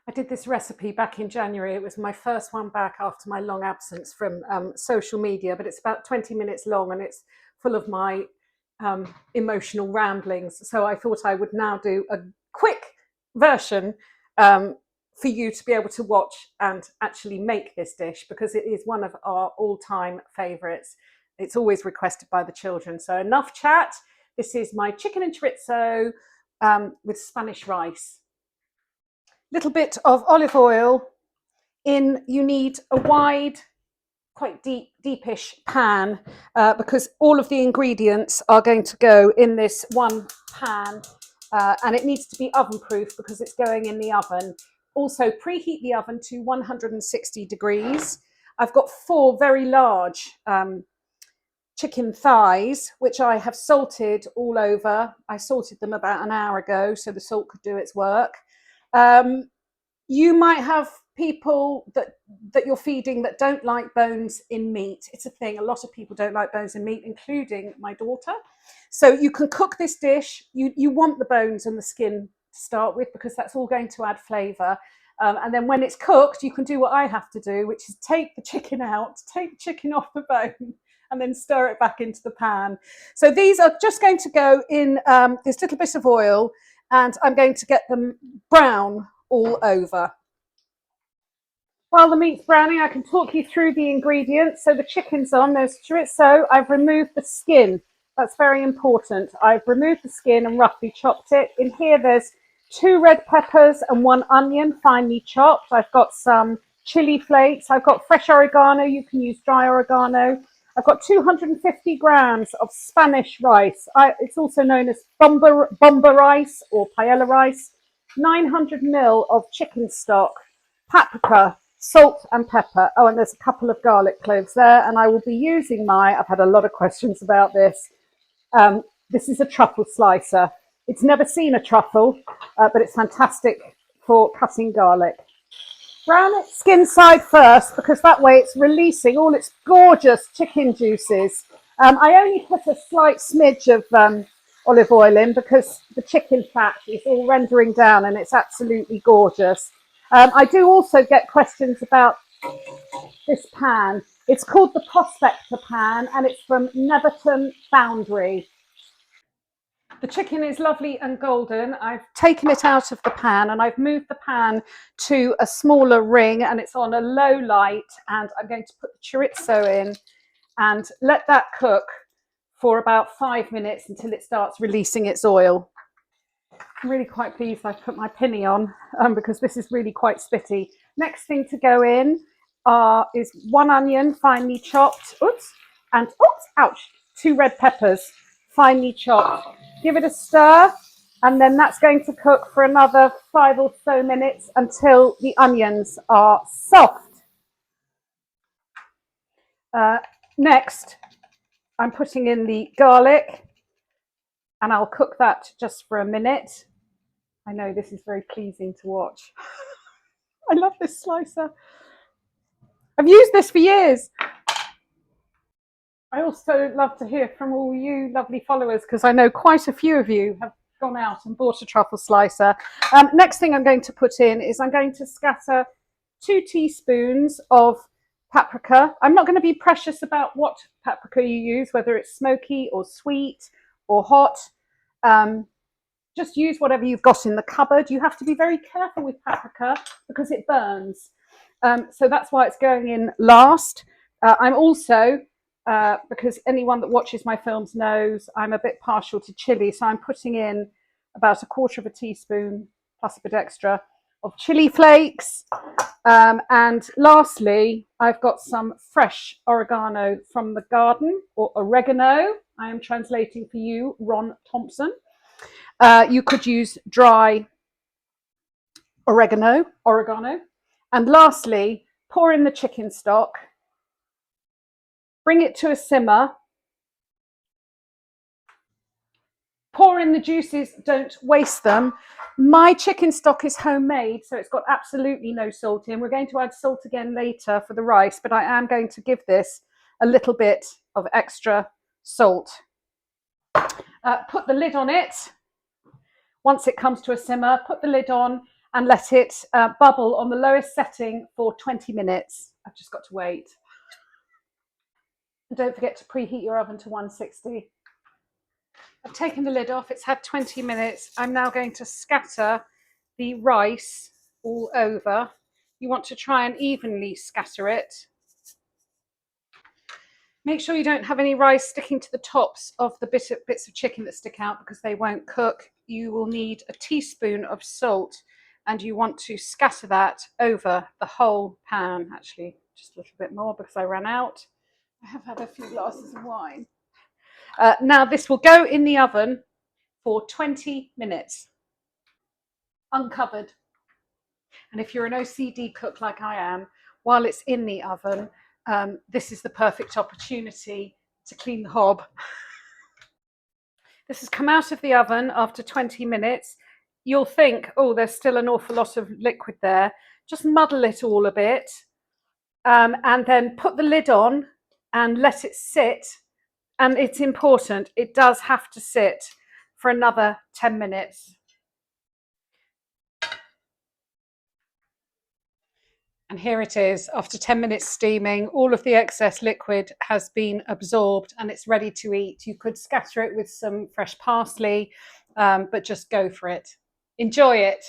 I did this recipe back in January. It was my first one back after my long absence from social media, but it's about 20 minutes long and it's full of my emotional ramblings. So I thought I would now do a quick version for you to be able to watch and actually make this dish, because it is one of our all-time favourites. It's always requested by the children. So enough chat. This is my chicken and chorizo with Spanish rice. Little bit of olive oil in. You need a wide, quite deepish pan because all of the ingredients are going to go in this one pan, and it needs to be oven proof because it's going in the oven. Also preheat the oven to 160 degrees. I've got 4 very large chicken thighs, which I have salted all over. I salted them about an hour ago so the salt could do its work. You might have people that you're feeding that don't like bones in meat. It's a thing. A lot of people don't like bones in meat, including my daughter. So you can cook this dish. You want the bones and the skin to start with because that's all going to add flavour. And then when it's cooked, you can do what I have to do, which is take the chicken out, take the chicken off the bone, and then stir it back into the pan. So these are just going to go in this little bit of oil, and I'm going to get them brown all over. While the meat's browning, I can talk you through the ingredients. So the chicken's on, there's chorizo. I've removed the skin. That's very important. I've removed the skin and roughly chopped it. In here, there's 2 red peppers and 1 onion, finely chopped. I've got some chili flakes. I've got fresh oregano. You can use dry oregano. I've got 250 grams of Spanish rice. It's also known as bomba rice or paella rice. 900 ml of chicken stock, paprika, salt and pepper. Oh, and there's a couple of garlic cloves there. And I will be using I've had a lot of questions about this. This is a truffle slicer. It's never seen a truffle, but it's fantastic for cutting garlic. Brown it skin side first because that way it's releasing all its gorgeous chicken juices. I only put a slight smidge of olive oil in because the chicken fat is all rendering down and it's absolutely gorgeous. I do also get questions about this pan. It's called the Prospector pan and it's from Neverton Foundry. The chicken is lovely and golden. I've taken it out of the pan and I've moved the pan to a smaller ring and it's on a low light, and I'm going to put the chorizo in and let that cook for about 5 minutes until it starts releasing its oil. I'm really quite pleased I've put my pinny on because this is really quite spitty. Next thing to go in is 1 onion finely chopped, and 2 red peppers finely chopped. Give it a stir, and then that's going to cook for another 5 or so minutes until the onions are soft. Next, I'm putting in the garlic, and I'll cook that just for a minute. I know this is very pleasing to watch. I love this slicer. I've used this for years. I also love to hear from all you lovely followers because I know quite a few of you have gone out and bought a truffle slicer. Next thing I'm going to put in is I'm going to scatter 2 teaspoons of paprika. I'm not going to be precious about what paprika you use, whether it's smoky or sweet or hot. Just use whatever you've got in the cupboard. You have to be very careful with paprika because it burns. So that's why it's going in last. I'm also, because anyone that watches my films knows I'm a bit partial to chili, so I'm putting in about 1/4 teaspoon plus a bit extra of chili flakes. And lastly, I've got some fresh oregano from the garden, or oregano. I am translating for you, Ron Thompson. You could use dry oregano. And lastly, pour in the chicken stock, bring it to a simmer, pour in the juices, don't waste them. My chicken stock is homemade, so it's got absolutely no salt in. We're going to add salt again later for the rice, but I am going to give this a little bit of extra salt. Put the lid on it. Once it comes to a simmer, put the lid on and let it bubble on the lowest setting for 20 minutes. I've just got to wait. And don't forget to preheat your oven to 160. I've taken the lid off. It's had 20 minutes. I'm now going to scatter the rice all over. You want to try and evenly scatter it. Make sure you don't have any rice sticking to the tops of the bits of chicken that stick out, because they won't cook. You will need a teaspoon of salt, and you want to scatter that over the whole pan. Actually, just a little bit more because I ran out. I have had a few glasses of wine. Now this will go in the oven for 20 minutes, uncovered. And if you're an OCD cook like I am, while it's in the oven, this is the perfect opportunity to clean the hob. This has come out of the oven after 20 minutes. You'll think, oh, there's still an awful lot of liquid there. Just muddle it all a bit, and then put the lid on and let it sit. And it's important, it does have to sit for another 10 minutes. And here it is, after 10 minutes steaming, all of the excess liquid has been absorbed and it's ready to eat. You could scatter it with some fresh parsley, but just go for it. Enjoy it.